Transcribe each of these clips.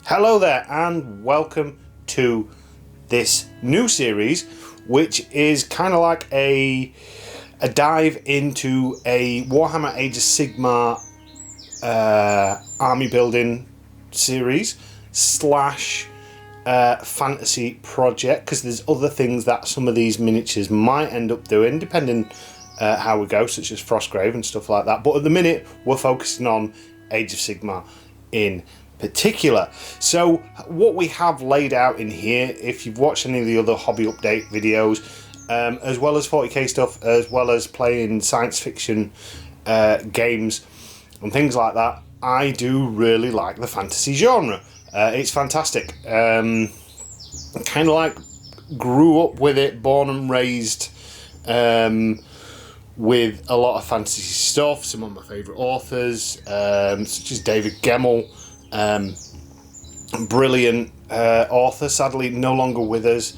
Hello there and welcome to this new series, which is kind of like a dive into a Warhammer Age of Sigmar army building series slash fantasy project, because there's other things that some of these miniatures might end up doing depending how we go, such as Frostgrave and stuff like that. But at the minute we're focusing on Age of Sigmar in particular. So what we have laid out in here, if you've watched any of the other hobby update videos, as well as 40k stuff, as well as playing science fiction games and things like that, I do really like the fantasy genre. It's fantastic. Kind of like grew up with it, born and raised with a lot of fantasy stuff. Some of my favourite authors, such as David Gemmell, brilliant author, sadly no longer with us,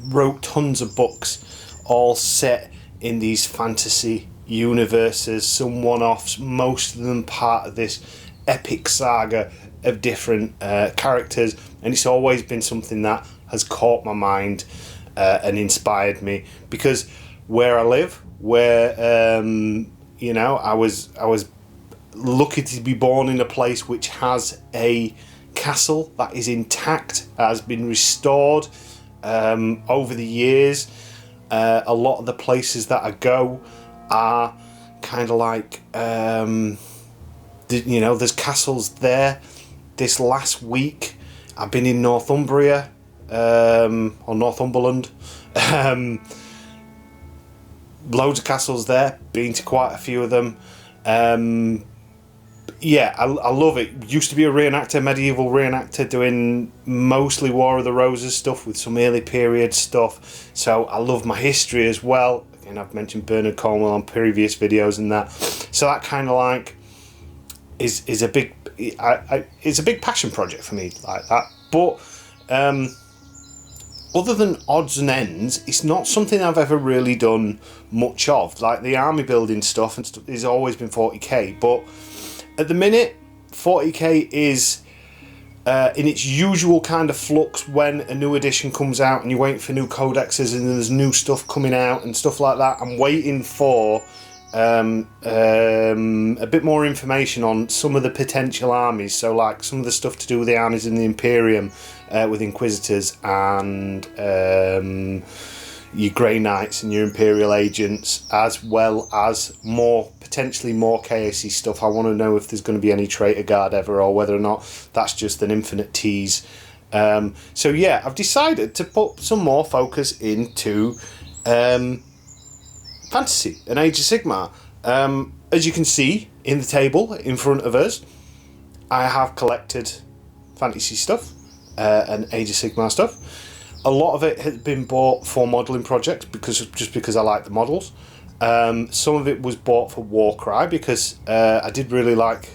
wrote tons of books all set in these fantasy universes, some one-offs, most of them part of this epic saga of different characters, and it's always been something that has caught my mind and inspired me, because where I live, where I was lucky to be born in a place which has a castle that is intact, has been restored over the years. A lot of the places that I go are kind of like, there's castles there. This last week I've been in Northumbria, or Northumberland. Loads of castles there, been to quite a few of them. Yeah, I love it. Used to be a reenactor, medieval reenactor, doing mostly War of the Roses stuff with some early period stuff. So I love my history as well. Again, I've mentioned Bernard Cornwell on previous videos and that. So that kind of like is a big, it's a big passion project for me, like that. But other than odds and ends, it's not something I've ever really done much of. Like the army building stuff and stuff has always been 40k, but at the minute 40k is in its usual kind of flux when a new edition comes out and you're waiting for new codexes and there's new stuff coming out and stuff like that. I'm waiting for a bit more information on some of the potential armies, so like some of the stuff to do with the armies in the Imperium, with Inquisitors and your Grey Knights and your Imperial Agents, as well as potentially more KAC stuff. I want to know if there's going to be any Traitor Guard ever, or whether or not that's just an infinite tease. So yeah, I've decided to put some more focus into fantasy and Age of Sigmar. As you can see in the table in front of us, I have collected fantasy stuff and Age of Sigmar stuff. A lot of it has been bought for modelling projects because I like the models. Some of it was bought for Warcry because I did really like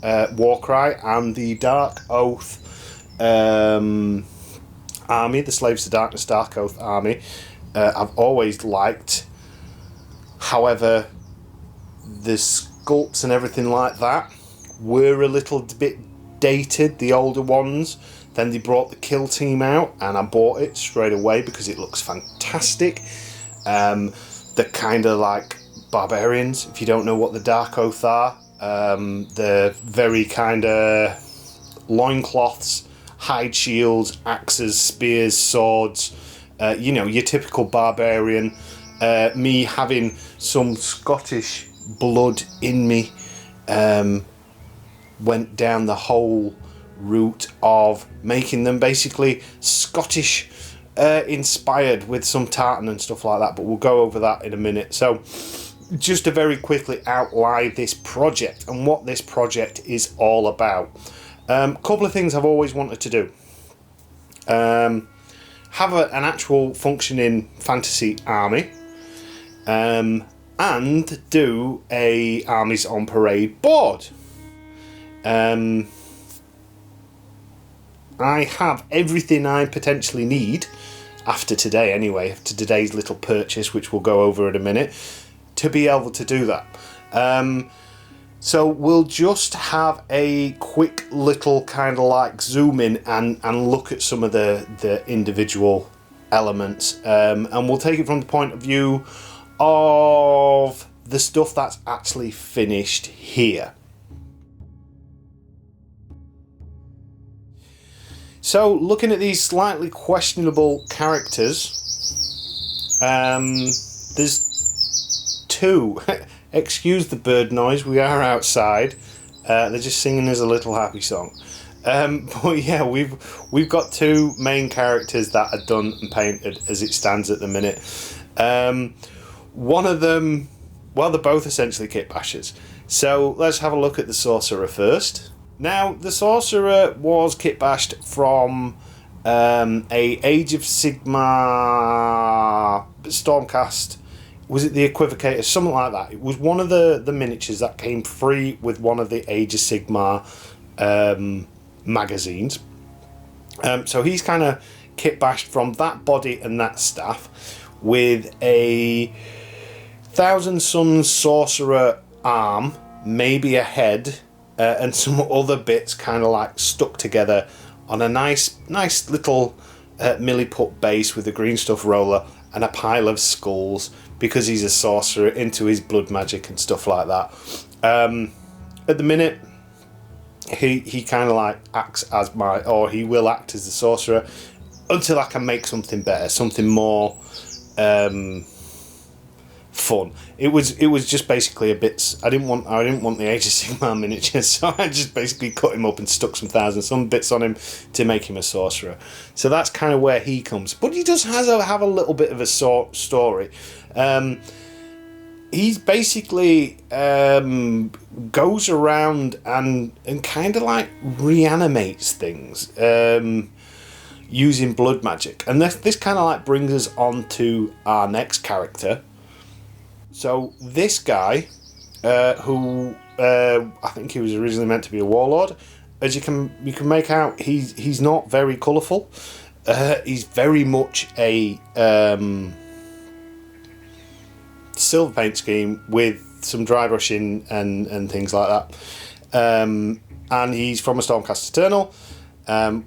Warcry and the Darkoath army, the Slaves to Darkness Darkoath army. I've always liked. However, the sculpts and everything like that were a little bit dated, the older ones. Then they brought the Kill Team out and I bought it straight away because it looks fantastic. The kind of like barbarians, if you don't know what the Darkoath are, the very kind of loincloths, hide shields, axes, spears, swords, your typical barbarian. Me having some Scottish blood in me, went down the whole route of making them basically Scottish inspired with some tartan and stuff like that, but we'll go over that in a minute. So just to very quickly outline this project and what this project is all about. Couple of things I've always wanted to do. Have an actual functioning fantasy army, and do a Armies on Parade board. I have everything I potentially need after today anyway, after today's little purchase, which we'll go over in a minute, to be able to do that. So we'll just have a quick little kind of like zoom in and look at some of the individual elements, and we'll take it from the point of view of the stuff that's actually finished here. So looking at these slightly questionable characters, there's two. Excuse the bird noise, we are outside. They're just singing us a little happy song. But yeah, we've got two main characters that are done and painted as it stands at the minute. One of them, well, they're both essentially kit bashers. So let's have a look at the sorcerer first. Now, the sorcerer was kit bashed from a Age of Sigmar Stormcast. Was it the Equivocator? Something like that. It was one of the miniatures that came free with one of the Age of Sigmar magazines. So he's kind of kit bashed from that body and that staff with a Thousand Suns Sorcerer arm, maybe a head, and some other bits kind of like stuck together on a nice little milliput base with a green stuff roller and a pile of skulls, because he's a sorcerer into his blood magic and stuff like that. At the minute, he kind of like acts as he will act as the sorcerer until I can make something better, something more fun. It was just basically a bit. I didn't want the Age of Sigmar miniature, so I just basically cut him up and stuck some bits on him to make him a sorcerer. So that's kind of where he comes. But he does have a little bit of a story. He's basically goes around and kind of like reanimates things using blood magic, and this kind of like brings us on to our next character. So this guy, who I think he was originally meant to be a warlord, as you can make out, he's not very colourful. He's very much a silver paint scheme with some dry brushing and things like that. And he's from a Stormcast Eternal,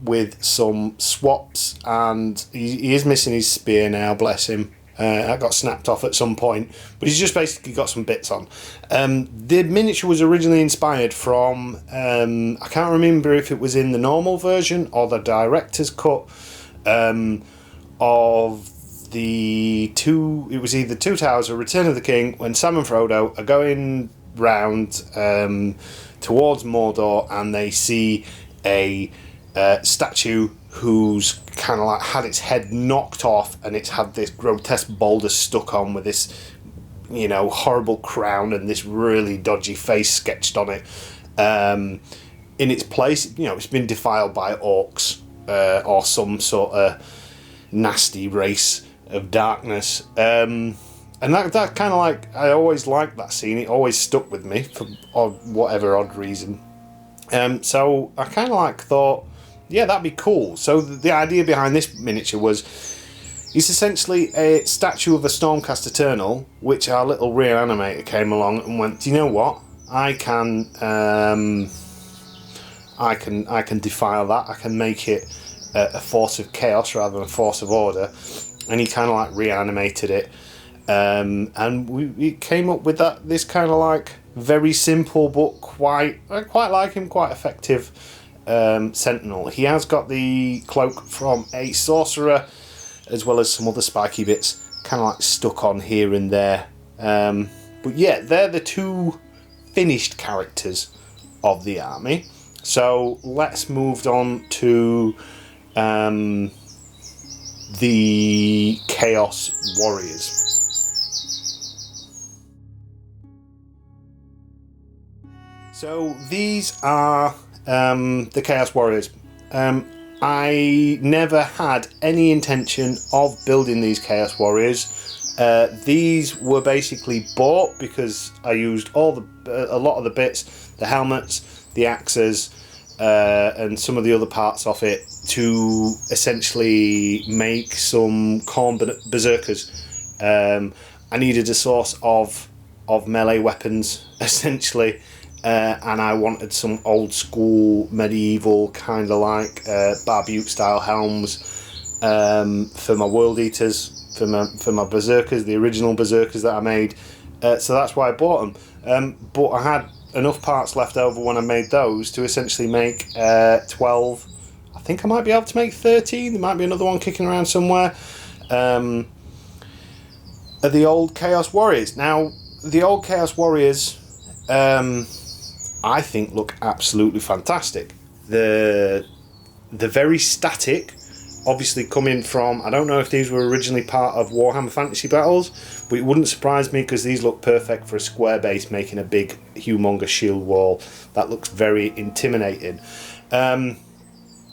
with some swaps, and he is missing his spear now, bless him. That got snapped off at some point, but he's just basically got some bits on. The miniature was originally inspired from, I can't remember if it was in the normal version or the director's cut, of the two. It was either Two Towers or Return of the King, when Sam and Frodo are going round towards Mordor, and they see a statue who's kind of like had its head knocked off, and it's had this grotesque boulder stuck on with this, horrible crown and this really dodgy face sketched on it. In its place, it's been defiled by orcs or some sort of nasty race of darkness. And that kind of like, I always liked that scene. It always stuck with me for whatever odd reason. So I kind of like thought, yeah, that'd be cool. So the idea behind this miniature was, it's essentially a statue of a Stormcast Eternal, which our little rear animator came along and went, do you know what? I can defile that. I can make it a force of chaos rather than a force of order. And he kind of like reanimated it, and we came up with this kind of like very simple but quite like him, quite effective sentinel. He has got the cloak from a sorcerer, as well as some other spiky bits kind of like stuck on here and there. But yeah, they're the two finished characters of the army. So let's move on to the Chaos Warriors. So these are the Chaos Warriors. I never had any intention of building these Chaos Warriors. These were basically bought because I used a lot of the bits, the helmets, the axes, and some of the other parts of it to essentially make some Khorne berserkers. I needed a source of melee weapons, essentially, and I wanted some old school medieval kind of like barbute style helms for my World Eaters, for my Berserkers, the original Berserkers that I made. So that's why I bought them. But I had enough parts left over when I made those to essentially make 12. I think I might be able to make 13. There might be another one kicking around somewhere. Of the old Chaos Warriors. Now, the old Chaos Warriors, I think look absolutely fantastic. They're very static. Obviously coming from, I don't know if these were originally part of Warhammer Fantasy Battles, but it wouldn't surprise me because these look perfect for a square base, making a big, humongous shield wall. That looks very intimidating.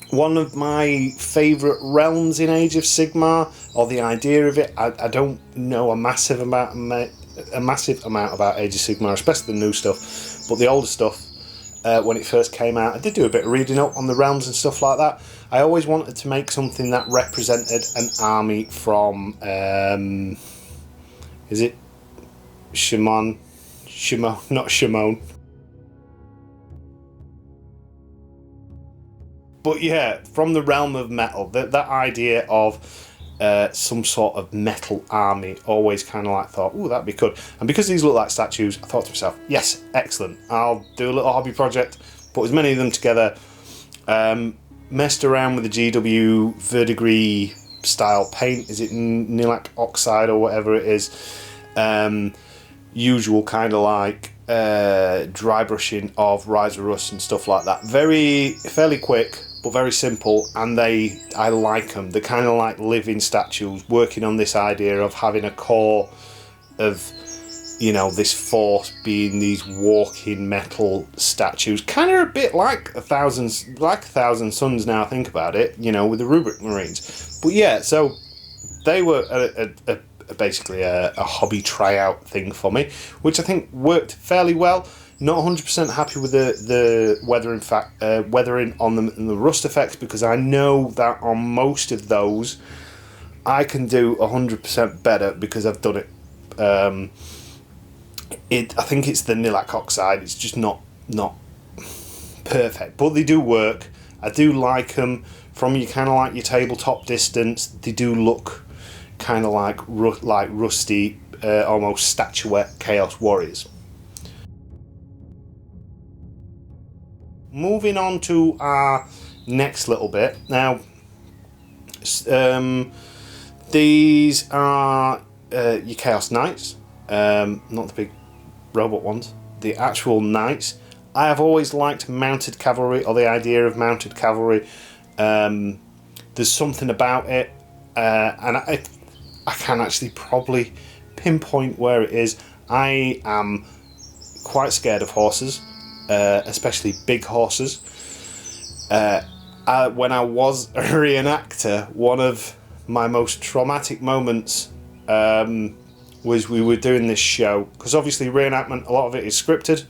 One of my favourite realms in Age of Sigmar, or the idea of it, I don't know a massive amount about Age of Sigmar, especially the new stuff, but the older stuff, when it first came out, I did do a bit of reading up on the realms and stuff like that. I always wanted to make something that represented an army from, is it Shimon? Not Shimon. But yeah, from the realm of metal, that idea of some sort of metal army, always kind of like thought, ooh, that'd be good. And because these look like statues, I thought to myself, yes, excellent. I'll do a little hobby project, put as many of them together. Messed around with the GW Verdigris style paint. Is it Nilac Oxide or whatever it is? Usual kind of like dry brushing of Riser Rust and stuff like that. Fairly quick, but very simple, and I like them. They're kind of like living statues, working on this idea of having a core of, you know, this force being these walking metal statues, kind of a bit like a thousand suns. Now I think about it, you know, with the Rubric Marines. But yeah, so they were basically a hobby tryout thing for me, which I think worked fairly well. Not 100% happy with the weathering on them and the rust effects, because I know that on most of those I can do 100% better because I've done it. I think it's the Nilac Oxide. It's just not perfect, but they do work. I do like them from your kind of like your tabletop distance. They do look kind of like rusty, almost statuette Chaos Warriors. Moving on to our next little bit now. These are your Chaos Knights, not the big robot ones, the actual knights. I have always liked mounted cavalry, or the idea of mounted cavalry. There's something about it, and I can actually probably pinpoint where it is. I am quite scared of horses, especially big horses. When I was a reenactor, one of my most traumatic moments was we were doing this show, because obviously reenactment, a lot of it is scripted.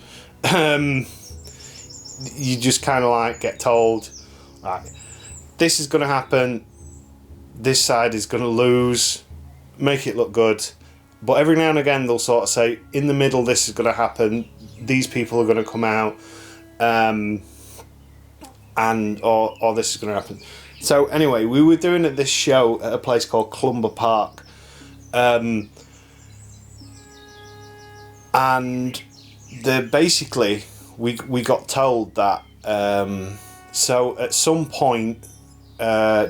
You just kind of like get told, like, this is going to happen, this side is going to lose, make it look good. But every now and again they'll sort of say, in the middle this is going to happen, these people are going to come out, or this is going to happen. So anyway, we were doing this show at a place called Clumber Park, and basically we got told that so at some point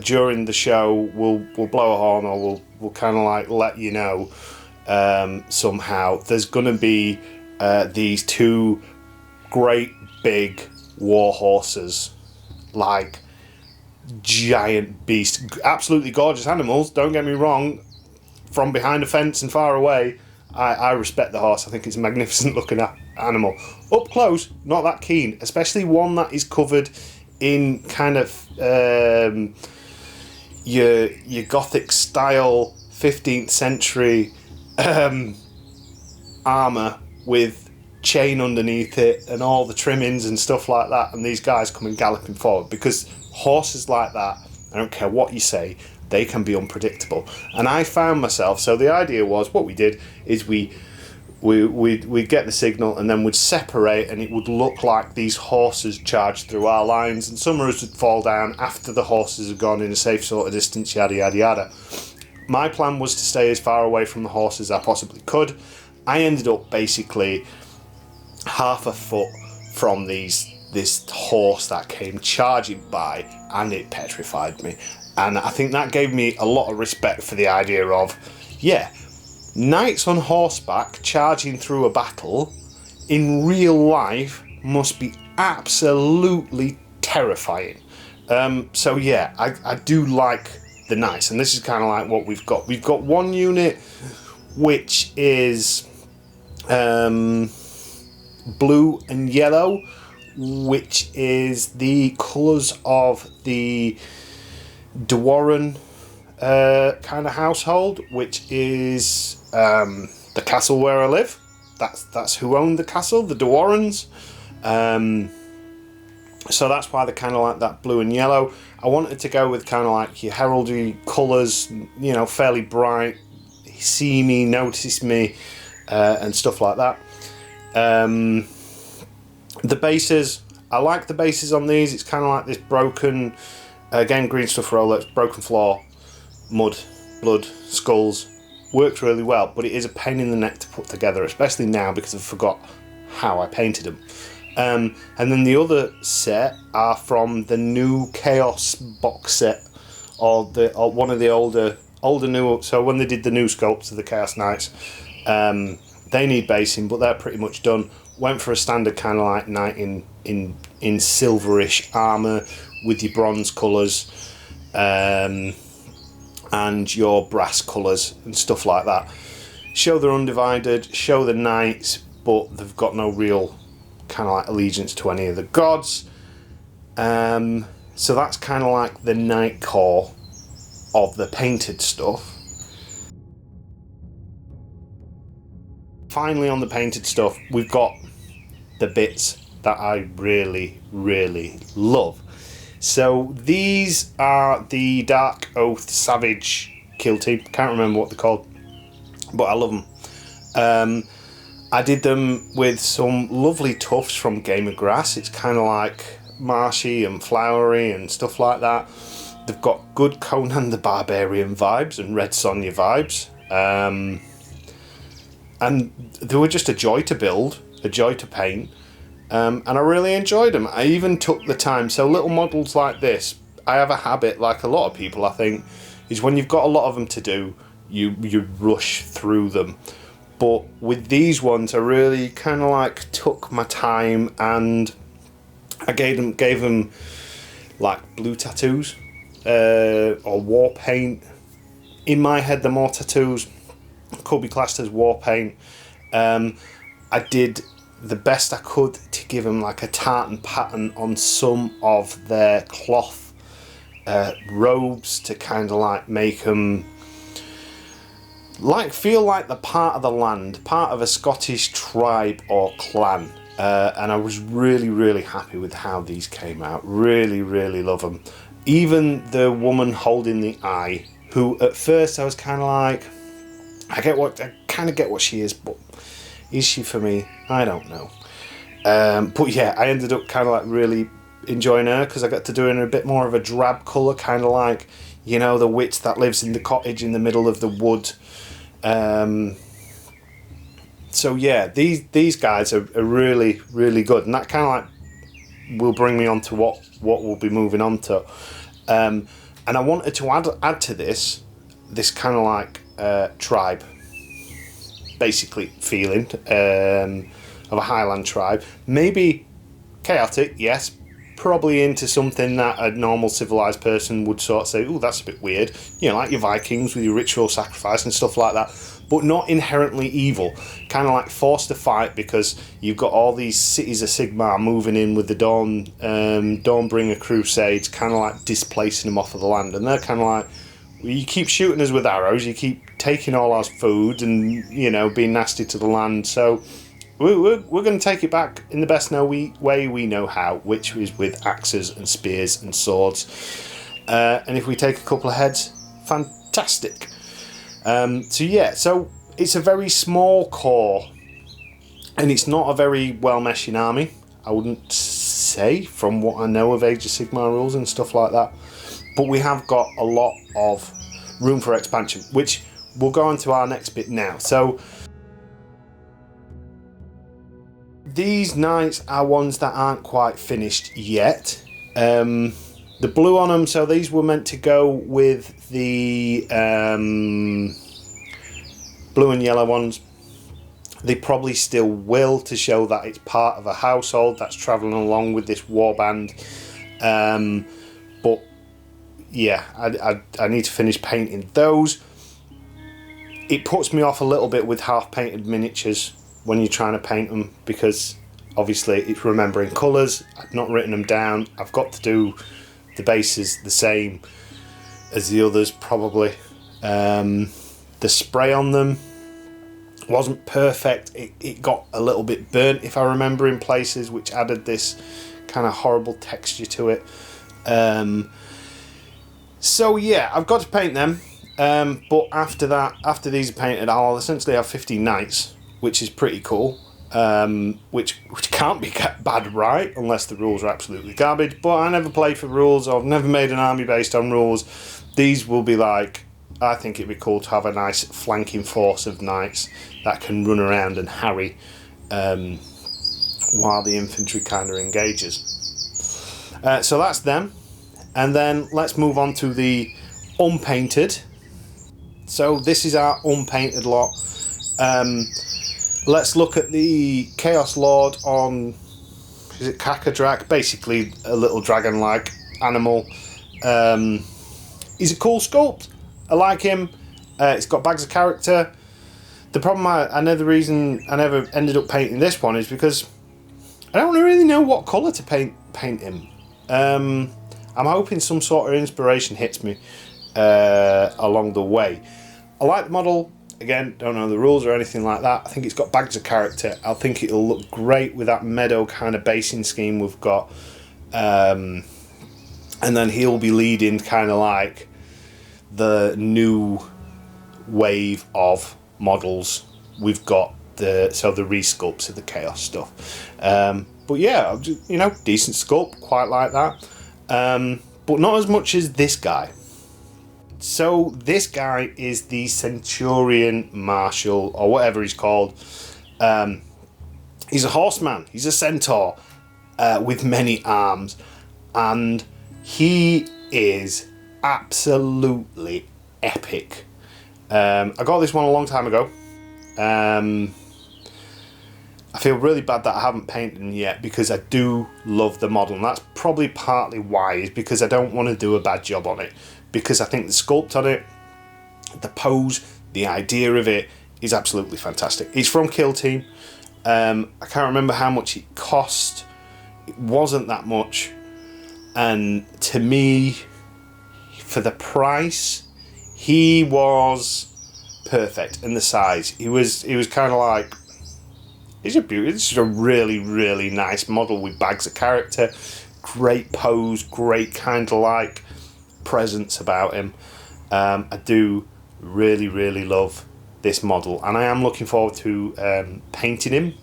during the show we'll blow a horn, or we'll kind of like let you know somehow there's going to be these two great big war horses, like giant beasts, absolutely gorgeous animals, don't get me wrong. From behind a fence and far away, I respect the horse. I think it's a magnificent looking animal. Up close, not that keen, especially one that is covered in kind of your Gothic style 15th century armour with chain underneath it and all the trimmings and stuff like that, and these guys coming galloping forward, because horses like that, I don't care what you say, they can be unpredictable. And I found myself, so the idea was, what we did is we we'd get the signal, and then we'd separate, and it would look like these horses charged through our lines, and some of us would fall down after the horses had gone in a safe sort of distance, yada yada yada. My plan was to stay as far away from the horses as I possibly could. I ended up basically half a foot from this horse that came charging by, and it petrified me. And I think that gave me a lot of respect for the idea of, yeah, knights on horseback charging through a battle in real life must be absolutely terrifying. So yeah, I do like the knights, and this is kind of like what we've got. We've got one unit which is blue and yellow, which is the colours of the Dwarren kind of household, which is the castle where I live. That's who owned the castle, the Dwarrens. So that's why they're kind of like that blue and yellow. I wanted to go with kind of like your heraldry colours, you know, fairly bright, see me, notice me, and stuff like that. The bases, I like the bases on these. It's kind of like this broken, again, green stuff rollers, broken floor, mud, blood, skulls. Works really well, but it is a pain in the neck to put together, especially now because I forgot how I painted them. And then the other set are from the new Chaos box set, or one of the older new. So when they did the new sculpts of the Chaos Knights, they need basing, but they're pretty much done. Went for a standard kind of like knight in silverish armour with your bronze colours, and your brass colours and stuff like that. Show they're undivided, show the knights, but they've got no real kind of like allegiance to any of the gods. So that's kind of like the knight core of the painted stuff. Finally, on the painted stuff, we've got the bits that I really, really love. So these are the Darkoath Savage kill team. Can't remember what they're called, but I love them. I did them with some lovely tufts from Game of Grass. It's kind of like marshy and flowery and stuff like that. They've got good Conan the Barbarian vibes and Red Sonja vibes. And they were just a joy to build, a joy to paint. And I really enjoyed them. I even took the time. So little models like this, I have a habit, like a lot of people I think, is when you've got a lot of them to do, you rush through them. But with these ones, I really kind of like took my time, and I gave them like blue tattoos or war paint. In my head, they're more tattoos, could be classed as war paint. I did the best I could to give them like a tartan pattern on some of their cloth robes to kind of like make them like feel like they're part of the land, part of a Scottish tribe or clan. And I was really, really happy with how these came out. Really, really love them. Even the woman holding the eye, who at first I was kind of like, I kind of get what she is, but is she for me? I don't know. But yeah, I ended up kind of like really enjoying her because I got to do her in a bit more of a drab colour, kind of like, you know, the witch that lives in the cottage in the middle of the wood. So yeah, these guys are really, really good, and that kind of like will bring me on to what we'll be moving on to. And I wanted to add to this kind of like tribe, basically feeling of a Highland tribe. Maybe chaotic, yes, probably into something that a normal civilized person would sort of say, oh, that's a bit weird, you know, like your Vikings with your ritual sacrifice and stuff like that, but not inherently evil, kind of like forced to fight because you've got all these cities of Sigmar moving in with the Dawnbringer crusades, kind of like displacing them off of the land, and they're kind of like, well, you keep shooting us with arrows, you keep taking all our food and, you know, being nasty to the land, so we're going to take it back in the best way we know how, which is with axes and spears and swords. And if we take a couple of heads, fantastic. So yeah, so it's a very small core And it's not a very well meshing army, I wouldn't say, from what I know of Age of Sigmar rules and stuff like that. But we have got a lot of room for expansion, which we'll go on to our next bit now. So these knights are ones that aren't quite finished yet. The blue on them, so these were meant to go with the blue and yellow ones. They probably still will, to show that it's part of a household that's travelling along with this warband. But yeah, I need to finish painting those. It puts me off a little bit with half painted miniatures when you're trying to paint them, because obviously it's remembering colours. I've not written them down. I've got to do the bases the same as the others probably. The spray on them wasn't perfect. It got a little bit burnt, if I remember, in places, which added this kind of horrible texture to it. So yeah, I've got to paint them. But after that, after these are painted, I'll essentially have 50 knights, which is pretty cool. Which can't be bad, right? Unless the rules are absolutely garbage. But I never play for rules. I've never made an army based on rules. These will be like, I think it'd be cool to have a nice flanking force of knights that can run around and harry while the infantry kind of engages. So that's them. And then let's move on to the unpainted. So this is our unpainted lot. Let's look at the Chaos Lord on, is it Kakadrak? Basically a little dragon-like animal. He's a cool sculpt. I like him. It's got bags of character. The problem, the reason I never ended up painting this one is because I don't really know what colour to paint him. I'm hoping some sort of inspiration hits me along the way. I like the model. Again, don't know the rules or anything like that. I think it's got bags of character. I think it'll look great with that meadow kind of basing scheme we've got. And then he'll be leading kind of like the new wave of models. We've got the resculpts of the chaos stuff. But yeah, decent sculpt, quite like that. But not as much as this guy. So this guy is the Centurion Marshal, or whatever he's called. He's a horseman. He's a centaur with many arms. And he is absolutely epic. I got this one a long time ago. I feel really bad that I haven't painted him yet, because I do love the model, and that's probably partly why, is because I don't want to do a bad job on it, because I think the sculpt on it, the pose, the idea of it is absolutely fantastic. It's from Kill Team. I can't remember how much it cost. It wasn't that much, and to me, for the price, he was perfect in the size. He was kind of like, he's a beauty. This is a really, really nice model with bags of character, great pose, great kind of like presence about him. I do really, really love this model, and I am looking forward to painting him.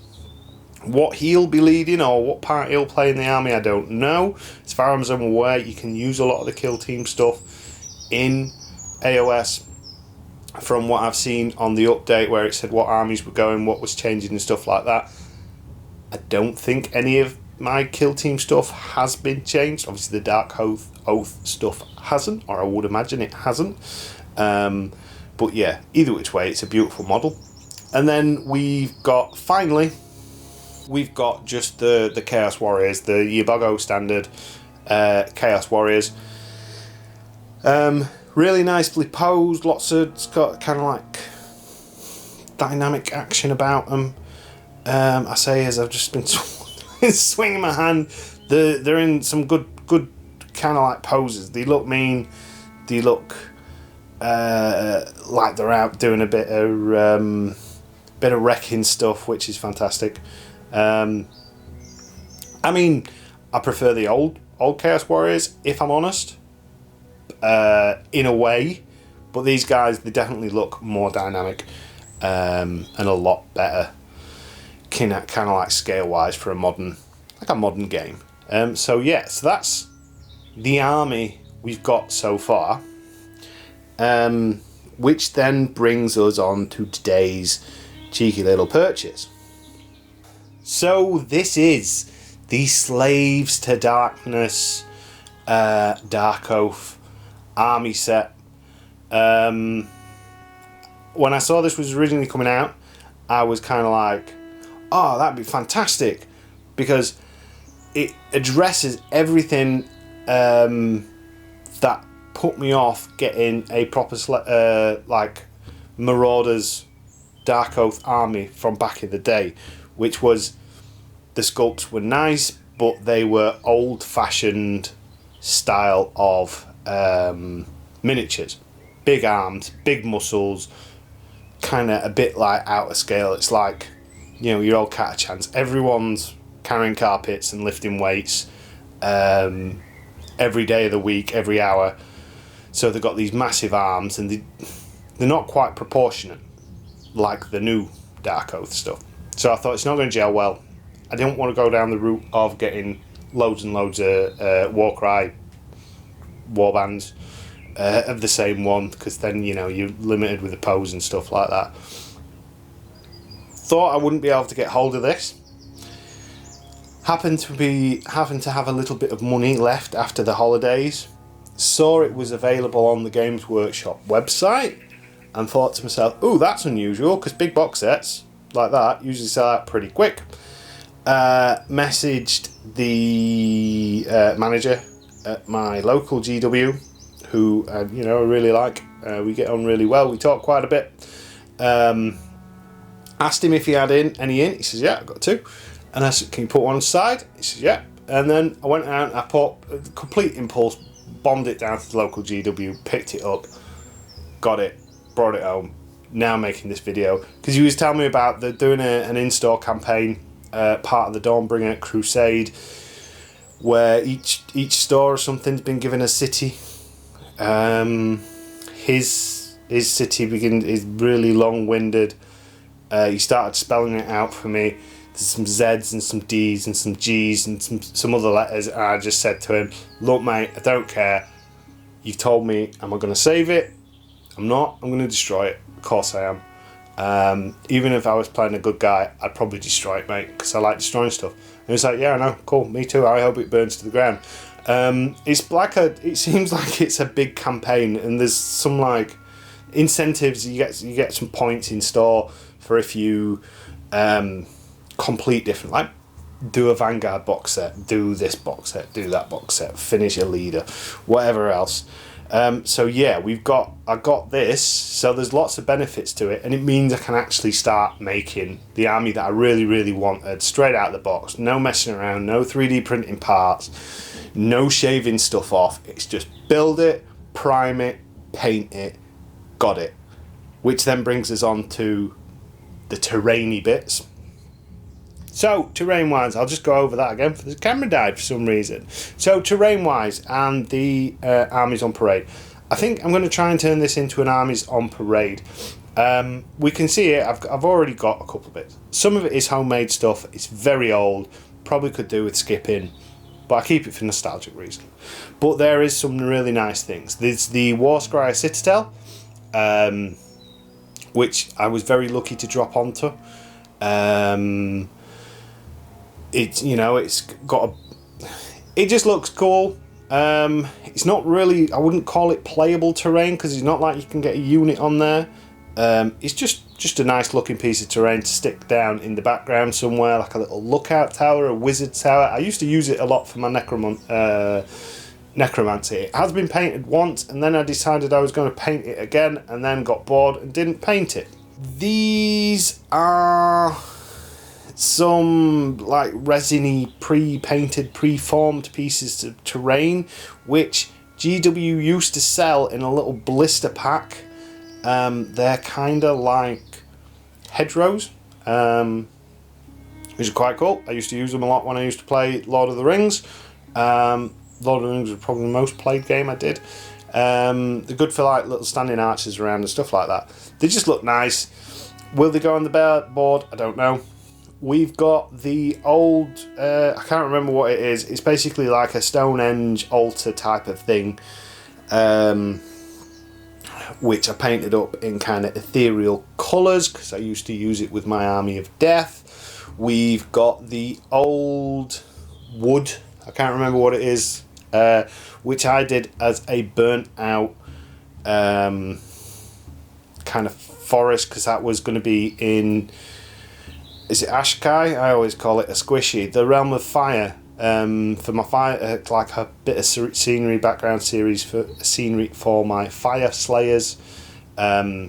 What he'll be leading or what part he'll play in the army, I don't know. As far as I'm aware, you can use a lot of the Kill Team stuff in AOS. From what I've seen on the update where it said what armies were going, what was changing and stuff like that, I don't think any of my Kill Team stuff has been changed. Obviously the Darkoath stuff hasn't, or I would imagine it hasn't. But yeah, either which way, it's a beautiful model. And then we've got just the Chaos Warriors, the Yabogo standard Chaos Warriors. Really nicely posed, it's got kind of like dynamic action about them. I say as I've just been swinging my hand, they're in some good kind of like poses. They look mean, they look like they're out doing a bit of wrecking stuff, which is fantastic. I mean, I prefer the old Chaos Warriors, if I'm honest. In a way, but these guys, they definitely look more dynamic and a lot better kind of like scale wise for a modern game. So yeah, so that's the army we've got so far, which then brings us on to today's cheeky little purchase. So this is the Slaves to Darkness Darkoath army set. When I saw this was originally coming out, I was kind of like, oh, that'd be fantastic, because it addresses everything that put me off getting a proper like Marauders Darkoath army from back in the day, which was the sculpts were nice, but they were old-fashioned style of miniatures, big arms, big muscles, kind of a bit like out of scale. It's like, you know, your old Catachans. Everyone's carrying carpets and lifting weights every day of the week, every hour. So they've got these massive arms, and they're not quite proportionate like the new Darkoath stuff. So I thought it's not going to gel well. I didn't want to go down the route of getting loads and loads of Warcry warbands of the same one, because then, you know, you're limited with the pose and stuff like that. Thought I wouldn't be able to get hold of this. Happened to have a little bit of money left after the holidays. Saw it was available on the Games Workshop website, and thought to myself, ooh, that's unusual, because big box sets like that usually sell out pretty quick. Messaged the manager at my local GW, who you know, I really like. We get on really well. We talk quite a bit. Asked him if he had any in. He says, yeah, I've got two. And I said, can you put one aside? He says, yeah. And then I went out and I put a complete impulse, bombed it down to the local GW, picked it up, got it, brought it home. Now making this video, because he was telling me about doing an in-store campaign, part of the Dawnbringer Crusade, where each store or something's been given a city. His city is really long-winded. He started spelling it out for me. There's some Z's and some D's and some G's and some other letters, and I just said to him, look mate, I don't care. You've told me, am I going to save it? I'm not. I'm going to destroy it. Of course I am. Even if I was playing a good guy, I'd probably destroy it, mate, because I like destroying stuff. And he's like, yeah, I know, cool, me too, I hope it burns to the ground. It seems like it's a big campaign, and there's some like incentives. You get some points in store for if you complete different, like do a Vanguard box set, do this box set, do that box set, finish a leader, whatever else. So yeah, I got this, so there's lots of benefits to it, and it means I can actually start making the army that I really, really wanted straight out of the box. No messing around, no 3D printing parts, no shaving stuff off. It's just build it, prime it, paint it, got it. Which then brings us on to the terrainy bits. So, terrain-wise, I'll just go over that again, for the camera died for some reason. So, terrain-wise, and the armies on parade. I think I'm going to try and turn this into an armies on parade. We can see it, I've already got a couple of bits. Some of it is homemade stuff, it's very old, probably could do with skipping, but I keep it for nostalgic reason. But there is some really nice things. There's the Warscryer Citadel, which I was very lucky to drop onto. It's, you know, it's got it just looks cool. It's not really, I wouldn't call it playable terrain, because it's not like you can get a unit on there. It's just a nice looking piece of terrain to stick down in the background somewhere, like a little lookout tower, a wizard tower. I used to use it a lot for my necromancy. It has been painted once, and then I decided I was going to paint it again, and then got bored and didn't paint it. These are some like resiny pre-painted, pre-formed pieces of terrain, which GW used to sell in a little blister pack. They're kind of like hedgerows, which are quite cool. I used to use them a lot when I used to play Lord of the Rings. Lord of the Rings was probably the most played game I did. They're good for like little standing arches around and stuff like that. They just look nice. Will they go on the board? I don't know. we've got the old, I can't remember what it is. It's basically like a Stonehenge altar type of thing, which I painted up in kind of ethereal colours because I used to use it with my Army of Death. We've got the old wood, I can't remember what it is, which I did as a burnt out kind of forest, because that was going to be in, is it Ashkai? I always call it a squishy, the realm of fire. For my fire, like a bit of scenery, background series for scenery for my fire slayers. So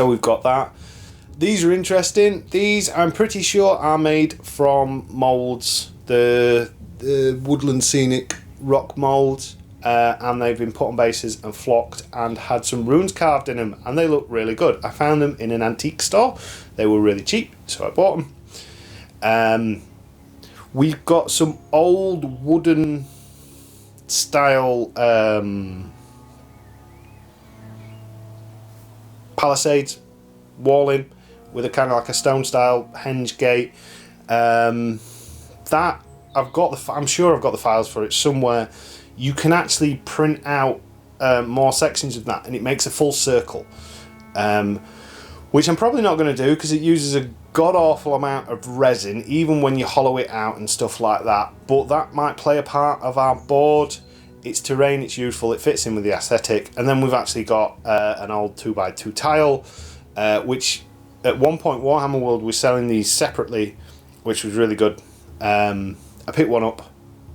we've got that. These are interesting. These, I'm pretty sure, are made from moulds, the woodland scenic rock moulds, and they've been put on bases and flocked and had some runes carved in them, and they look really good. I found them in an antique store. They were really cheap, so I bought them. We've got some old wooden style palisades, walling with a kind of like a stone style henge gate. That I've got I'm sure I've got the files for it somewhere. You can actually print out more sections of that, and it makes a full circle, which I'm probably not going to do because it uses a god-awful amount of resin, even when you hollow it out and stuff like that. But that might play a part of our board. It's terrain, it's useful, it fits in with the aesthetic. And then we've actually got an old 2x2 tile, which at one point Warhammer World was selling these separately, which was really good. I picked one up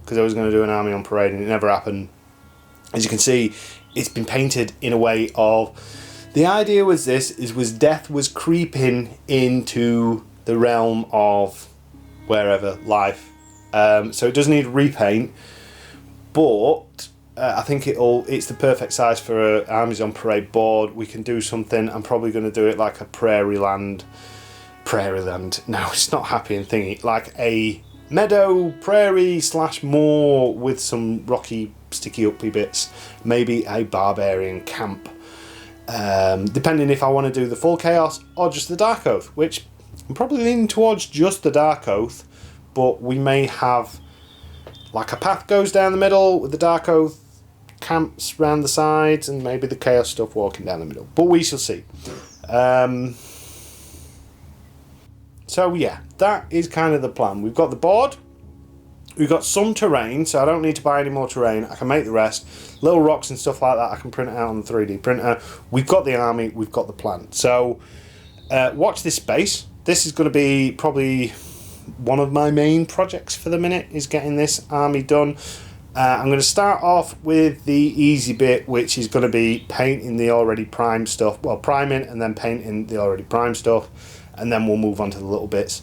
because I was going to do an army on parade, and it never happened. As you can see, it's been painted in a way of, the idea was death was creeping into the realm of wherever, life. So it does need repaint, but I think it's the perfect size for an Armies on Parade board. We can do something. I'm probably going to do it like a prairie land. No, it's not happy and thingy. Like a meadow, prairie / moor with some rocky, sticky uppy bits. Maybe a barbarian camp. Depending if I want to do the full chaos or just the Darkoath, which I'm probably leaning towards just the Darkoath, but we may have like a path goes down the middle with the Darkoath camps round the sides, and maybe the chaos stuff walking down the middle, but we shall see. So yeah, that is kind of the plan. We've got the board, we've got some terrain, so I don't need to buy any more terrain. I can make the rest. Little rocks and stuff like that, I can print it out on the 3D printer. We've got the army, we've got the plan. So watch this space. This is going to be probably one of my main projects for the minute, is getting this army done. I'm going to start off with the easy bit, which is going to be painting the already primed stuff. Well, priming and then painting the already primed stuff. And then we'll move on to the little bits.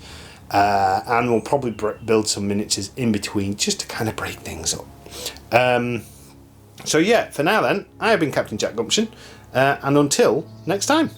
And we'll probably build some miniatures in between just to kind of break things up. So yeah, for now then, I have been Captain Jack Gumption, and until next time.